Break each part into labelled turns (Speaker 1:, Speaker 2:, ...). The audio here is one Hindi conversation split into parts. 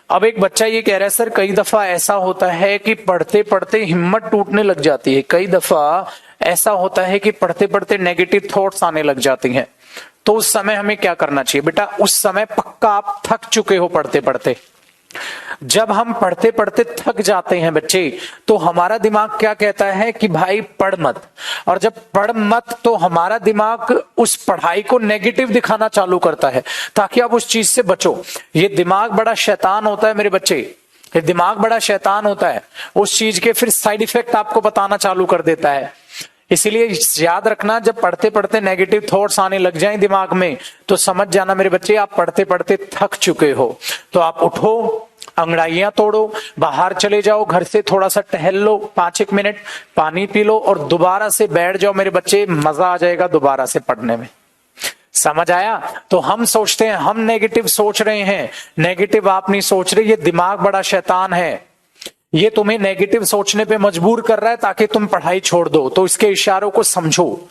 Speaker 1: अब एक बच्चा ये कह रहा है सर कई दफा ऐसा होता है कि पढ़ते पढ़ते हिम्मत टूटने लग जाती है, कई दफा ऐसा होता है कि पढ़ते पढ़ते नेगेटिव थॉट्स आने लग जाती हैं, तो उस समय हमें क्या करना चाहिए? बेटा उस समय पक्का आप थक चुके हो पढ़ते पढ़ते। जब हम पढ़ते पढ़ते थक जाते हैं बच्चे, तो हमारा दिमाग क्या कहता है कि भाई पढ़ मत, और जब पढ़ मत तो हमारा दिमाग उस पढ़ाई को नेगेटिव दिखाना चालू करता है ताकि आप उस चीज से बचो। ये दिमाग बड़ा शैतान होता है मेरे बच्चे, ये दिमाग बड़ा शैतान होता है, उस चीज के फिर साइड इफेक्ट आपको बताना चालू कर देता है। इसीलिए याद रखना, जब पढ़ते पढ़ते नेगेटिव थॉट्स आने लग जाएं दिमाग में, तो समझ जाना मेरे बच्चे आप पढ़ते पढ़ते थक चुके हो। तो आप उठो, अंगड़ाइयां तोड़ो, बाहर चले जाओ, घर से थोड़ा सा टहल लो 5-1 मिनट, पानी पी लो और दोबारा से बैठ जाओ मेरे बच्चे, मजा आ जाएगा दोबारा से पढ़ने में। समझ आया? तो हम सोचते हैं हम नेगेटिव सोच रहे हैं, नेगेटिव आप नहीं सोच रहे, ये दिमाग बड़ा शैतान है, ये तुम्हें नेगेटिव सोचने पे मजबूर कर रहा है ताकि तुम पढ़ाई छोड़ दो। तो इसके इशारों को समझो,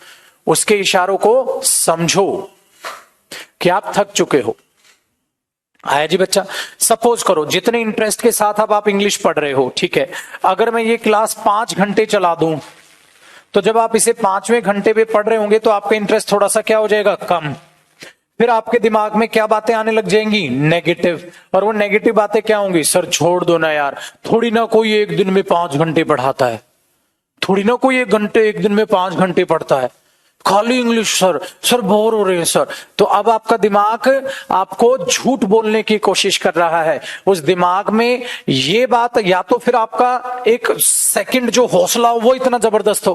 Speaker 1: उसके इशारों को समझो कि आप थक चुके हो। आया जी बच्चा? सपोज करो जितने इंटरेस्ट के साथ अब आप इंग्लिश पढ़ रहे हो, ठीक है, अगर मैं ये क्लास 5 घंटे चला दूं, तो जब आप इसे 5वें घंटे पे पढ़ रहे होंगे तो आपका इंटरेस्ट थोड़ा सा क्या हो जाएगा? कम। फिर आपके दिमाग में क्या बातें आने लग जाएंगी? नेगेटिव। और वो नेगेटिव बातें क्या होंगी? सर छोड़ दो ना यार, थोड़ी ना कोई एक दिन में 5 घंटे पढ़ाता है, थोड़ी ना कोई एक दिन में 5 घंटे पढ़ता है, खाली इंग्लिश सर, सर बोर हो रहे हैं सर। तो अब आपका दिमाग आपको झूठ बोलने की कोशिश कर रहा है। उस दिमाग में ये बात, या तो फिर आपका एक सेकंड जो हौसला हो वो इतना जबरदस्त हो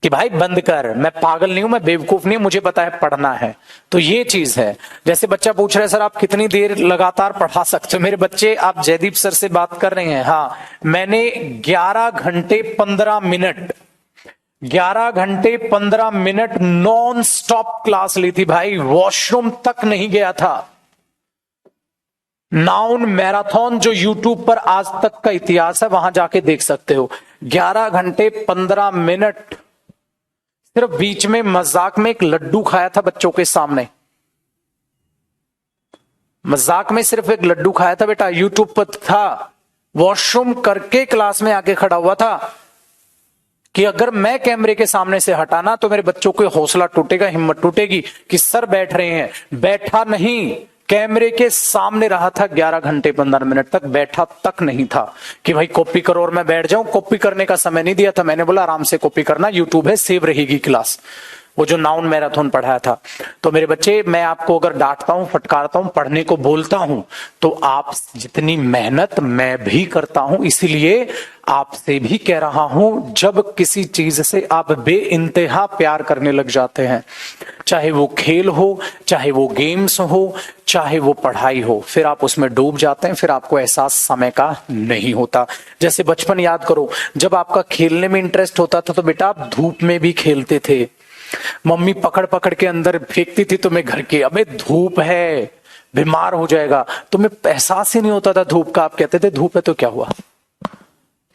Speaker 1: कि भाई बंद कर, मैं पागल नहीं हूं, मैं बेवकूफ नहीं हूं, मुझे पता है पढ़ना है। तो ये चीज है। जैसे बच्चा पूछ रहा है सर आप कितनी देर लगातार पढ़ा सकते हो? मेरे बच्चे, आप जयदीप सर से बात कर रहे हैं? हाँ, मैंने 11 घंटे 15 मिनट 11 घंटे 15 मिनट नॉन स्टॉप क्लास ली थी भाई, वॉशरूम तक नहीं गया था। नाउन मैराथन जो यूट्यूब पर आज तक का इतिहास है, वहां जाके देख सकते हो। 11 घंटे 15 मिनट सिर्फ बीच में मजाक में एक लड्डू खाया था बच्चों के सामने, मजाक में सिर्फ एक लड्डू खाया था बेटा, यूट्यूब पर था, वॉशरूम करके क्लास में आके खड़ा हुआ था कि अगर मैं कैमरे के सामने से हटाना तो मेरे बच्चों को हौसला टूटेगा, हिम्मत टूटेगी कि सर बैठ रहे हैं। बैठा नहीं, कैमरे के सामने रहा था 11 घंटे 15 मिनट तक, बैठा तक नहीं था कि भाई कॉपी करो और मैं बैठ जाऊं। कॉपी करने का समय नहीं दिया था, मैंने बोला आराम से कॉपी करना, यूट्यूब है, सेव रहेगी क्लास। वो जो नाउन मैराथन पढ़ाया था। तो मेरे बच्चे, मैं आपको अगर डांटता हूं, फटकारता हूं, पढ़ने को बोलता हूं, तो आप जितनी मेहनत मैं भी करता हूं, इसीलिए आपसे भी कह रहा हूं, जब किसी चीज से आप बेइंतहा प्यार करने लग जाते हैं, चाहे वो खेल हो, चाहे वो गेम्स हो, चाहे वो पढ़ाई हो, फिर आप उसमें डूब जाते हैं, फिर आपको एहसास समय का नहीं होता। जैसे बचपन याद करो, जब आपका खेलने में इंटरेस्ट होता था तो बेटा आप धूप में भी खेलते थे, मम्मी पकड़ पकड़ के अंदर फेंकती थी तुम्हें घर के, अबे धूप है, बीमार हो जाएगा, तुम्हें एहसास ही नहीं होता था धूप का। आप कहते थे धूप है तो क्या हुआ,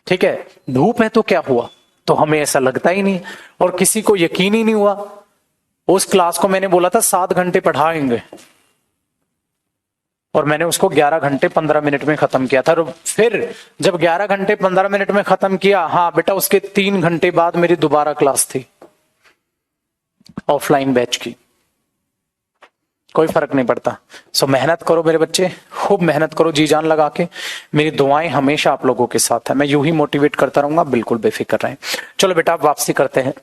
Speaker 1: ठीक है, धूप है तो क्या हुआ, तो हमें ऐसा लगता ही नहीं, और किसी को यकीन ही नहीं हुआ। उस क्लास को मैंने बोला था 7 घंटे पढ़ाएंगे, और मैंने उसको 11 घंटे 15 मिनट में खत्म किया था। फिर जब 11 घंटे 15 मिनट में खत्म किया, हाँ बेटा, उसके 3 घंटे बाद मेरी दोबारा क्लास थी, ऑफलाइन बैच की। कोई फर्क नहीं पड़ता। सो मेहनत करो मेरे बच्चे, खूब मेहनत करो जी जान लगा के। मेरी दुआएं हमेशा आप लोगों के साथ है, मैं यूं ही मोटिवेट करता रहूंगा, बिल्कुल बेफिक्र रहें। चलो बेटा, आप वापसी करते हैं।